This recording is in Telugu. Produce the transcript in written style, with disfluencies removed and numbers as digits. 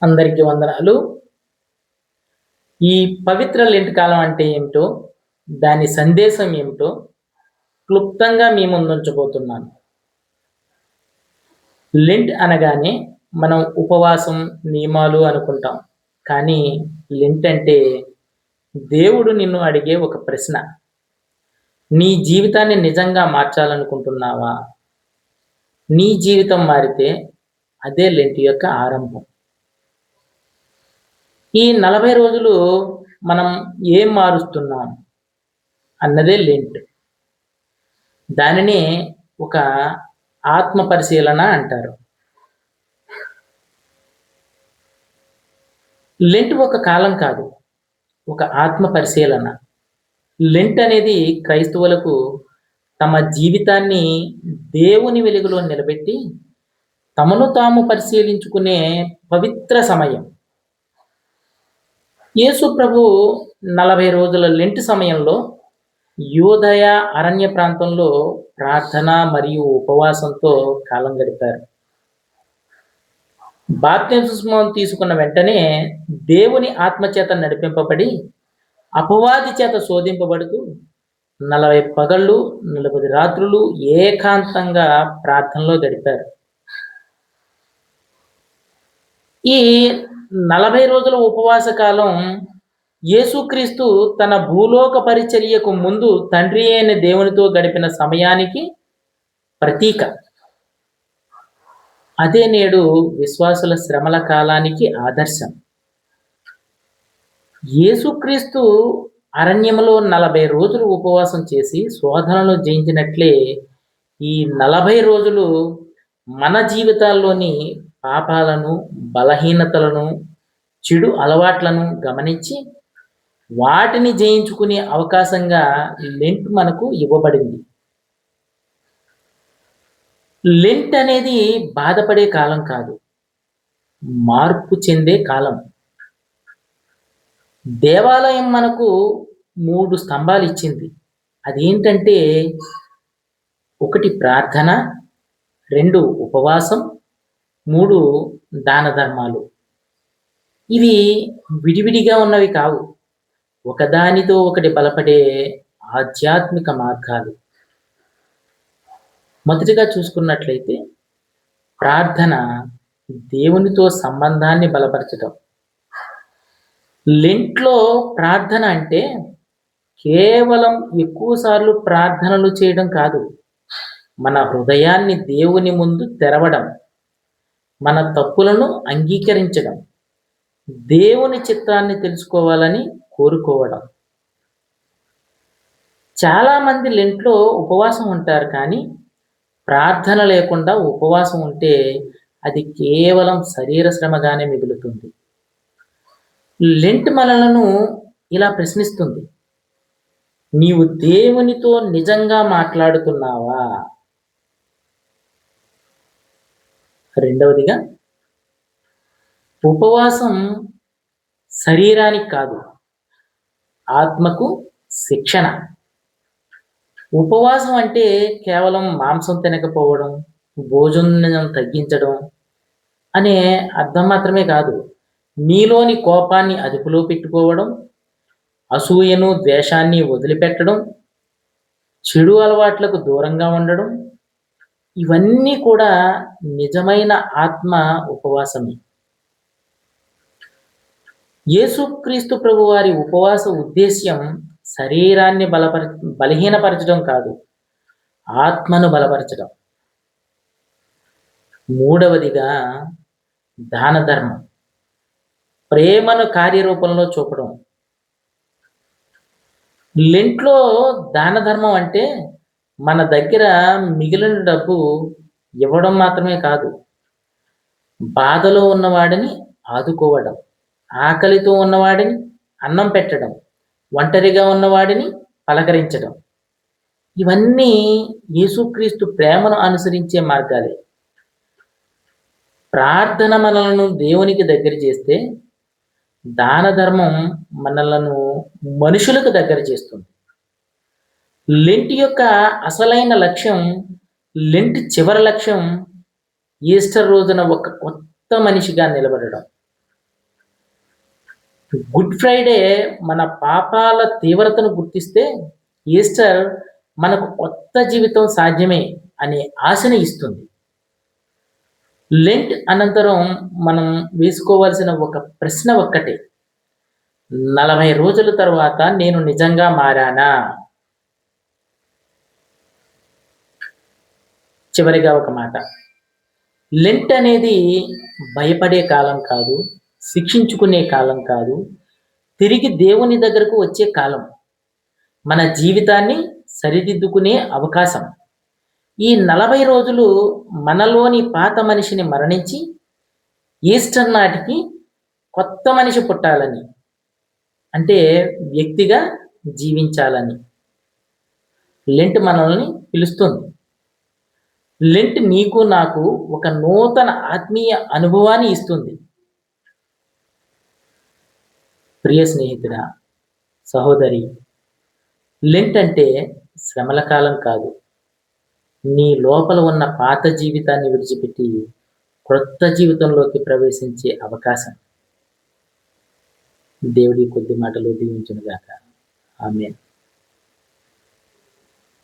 అందరికీ వందనాలు. ఈ పవిత్ర లెంట్ కాలం అంటే ఏమిటో, దాని సందేశం ఏమిటో క్లుప్తంగా మీ ముందుంచబోతున్నాను. లెంట్ అనగానే మనం ఉపవాసం, నియమాలు అనుకుంటాం. కానీ లెంట్ అంటే దేవుడు నిన్ను అడిగే ఒక ప్రశ్న. నీ జీవితాన్ని నిజంగా మార్చాలనుకుంటున్నావా? నీ జీవితం మారితే అదే లెంట్ యొక్క ఆరంభం. ఈ 40 రోజులు మనం ఏం మారుస్తున్నాం అన్నదే లెంట్. దానినే ఒక ఆత్మ పరిశీలన అంటారు. లెంట్ ఒక కాలం కాదు, ఒక ఆత్మ పరిశీలన. లెంట్ అనేది క్రైస్తవులకు తమ జీవితాన్ని దేవుని వెలుగులో నిలబెట్టి తమను తాము పరిశీలించుకునే పవిత్ర సమయం. యేసు ప్రభువు 40 రోజుల లెంట్ సమయంలో యూదయ అరణ్య ప్రాంతంలో ప్రార్థన మరియు ఉపవాసంతో కాలం గడిపారు. బాప్తిస్మం తీసుకున్న వెంటనే దేవుని ఆత్మచేత నడిపింపబడి అపవాది చేత శోధింపబడుతూ 40 పగళ్ళు 40 రాత్రులు ఏకాంతంగా ప్రార్థనలో గడిపారు. ఈ 40 రోజుల ఉపవాస కాలం యేసుక్రీస్తు తన భూలోక పరిచర్యకు ముందు తండ్రి అయిన దేవునితో గడిపిన సమయానికి ప్రతీక. అదే నేడు విశ్వాసుల శ్రమల కాలానికి ఆదర్శం. యేసుక్రీస్తు అరణ్యములో 40 రోజులు ఉపవాసం చేసి శోధనలు జయించినట్లే ఈ 40 రోజులు మన జీవితాల్లోని పాపాలను, బలహీనతలను, చెడు అలవాట్లను గమనించి వాటిని జయించుకునే అవకాశంగా లెంట్ మనకు ఇవ్వబడింది. లెంట్ అనేది బాధపడే కాలం కాదు, మార్పు చెందే కాలం. దేవాలయం మనకు 3 స్తంభాలు ఇచ్చింది. అదేంటంటే 1 ప్రార్థన, 2 ఉపవాసం, 3 దాన ధర్మాలు. ఇవి విడివిడిగా ఉన్నవి కావు, ఒకదానితో ఒకటి బలపడే ఆధ్యాత్మిక మార్గాలు. మొదటిగా చూసుకున్నట్లయితే ప్రార్థన దేవునితో సంబంధాన్ని బలపరచడం. లెంట్లో ప్రార్థన అంటే కేవలం ఎక్కువసార్లు ప్రార్థనలు చేయడం కాదు, మన హృదయాన్ని దేవుని ముందు తెరవడం, మన తప్పులను అంగీకరించడం, దేవుని చిత్తాన్ని తెలుసుకోవాలని కోరుకోవడం. చాలామంది లెంట్లో ఉపవాసం ఉంటారు, కానీ ప్రార్థన లేకుండా ఉపవాసం ఉంటే అది కేవలం శరీర శ్రమగానే మిగులుతుంది. లెంట్ మనలను ఇలా ప్రశ్నిస్తుంది: నీవు దేవునితో నిజంగా మాట్లాడుతున్నావా? రెండవదిగా, ఉపవాసం శరీరానికి కాదు, ఆత్మకు శిక్షణ. ఉపవాసం అంటే కేవలం మాంసం తినకపోవడం, భోజనం తగ్గించడం అనే అర్థం మాత్రమే కాదు. నీలోని కోపాన్ని అదుపులో పెట్టుకోవడం, అసూయను, ద్వేషాన్ని వదిలిపెట్టడం, చెడు అలవాట్లకు దూరంగా ఉండడం, ఇవన్నీ కూడా నిజమైన ఆత్మ ఉపవాసమే. యేసుక్రీస్తు ప్రభువారి ఉపవాస ఉద్దేశ్యం శరీరాన్ని బలహీనపరచడం కాదు, ఆత్మను బలపరచడం. మూడవదిగా దాన ధర్మం, ప్రేమను కార్యరూపంలో చూపడం. లెంట్లో దాన ధర్మం అంటే మన దగ్గర మిగిలిన డబ్బు ఇవ్వడం మాత్రమే కాదు, బాధలో ఉన్నవాడిని ఆదుకోవడం, ఆకలితో ఉన్నవాడిని అన్నం పెట్టడం, ఒంటరిగా ఉన్నవాడిని పలకరించడం. ఇవన్నీ యేసుక్రీస్తు ప్రేమను అనుసరించే మార్గాలే. ప్రార్థన మనలను దేవునికి దగ్గర చేస్తే, దాన ధర్మం మనలను మనుషులకు దగ్గర చేస్తుంది. లెంట్ యొక్క అసలైన లక్ష్యం, లెంట్ చివరి లక్ష్యం ఈస్టర్ రోజున ఒక కొత్త మనిషిగా నిలబడడం. గుడ్ ఫ్రైడే మన పాపాల తీవ్రతను గుర్తిస్తే, ఈస్టర్ మనకు కొత్త జీవితం సాధ్యమే అనే ఆశని ఇస్తుంది. లెంట్ అనంతరం మనం వేసుకోవాల్సిన ఒక ప్రశ్న ఒక్కటే. 40 రోజుల తరువాత నేను నిజంగా మారానా? చివరిగా ఒక మాట. లెంట్ అనేది భయపడే కాలం కాదు. శిక్షించుకునే కాలం కాదు. తిరిగి దేవుని దగ్గరకు వచ్చే కాలం. మన జీవితాన్ని సరిదిద్దుకునే అవకాశం. ఈ 40 రోజులు మనలోని పాత మనిషిని మరణించి, ఈస్టర్ నాటికి కొత్త మనిషి పుట్టాలని, అంటే వ్యక్తిగా జీవించాలని లెంట్ మనల్ని పిలుస్తుంది. లెంట్ నీకు నాకు ఒక నూతన ఆత్మీయ అనుభవాన్ని ఇస్తుంది. ప్రియ స్నేహితుడా, సహోదరి, లెంట్ అంటే శ్రమల కాలం కాదు. నీ లోపల ఉన్న పాత జీవితాన్ని విడిచిపెట్టి క్రొత్త జీవితంలోకి ప్రవేశించే అవకాశం. దేవుడి కొద్ది మాటలు దీవించునుగాక. ఆమేన్.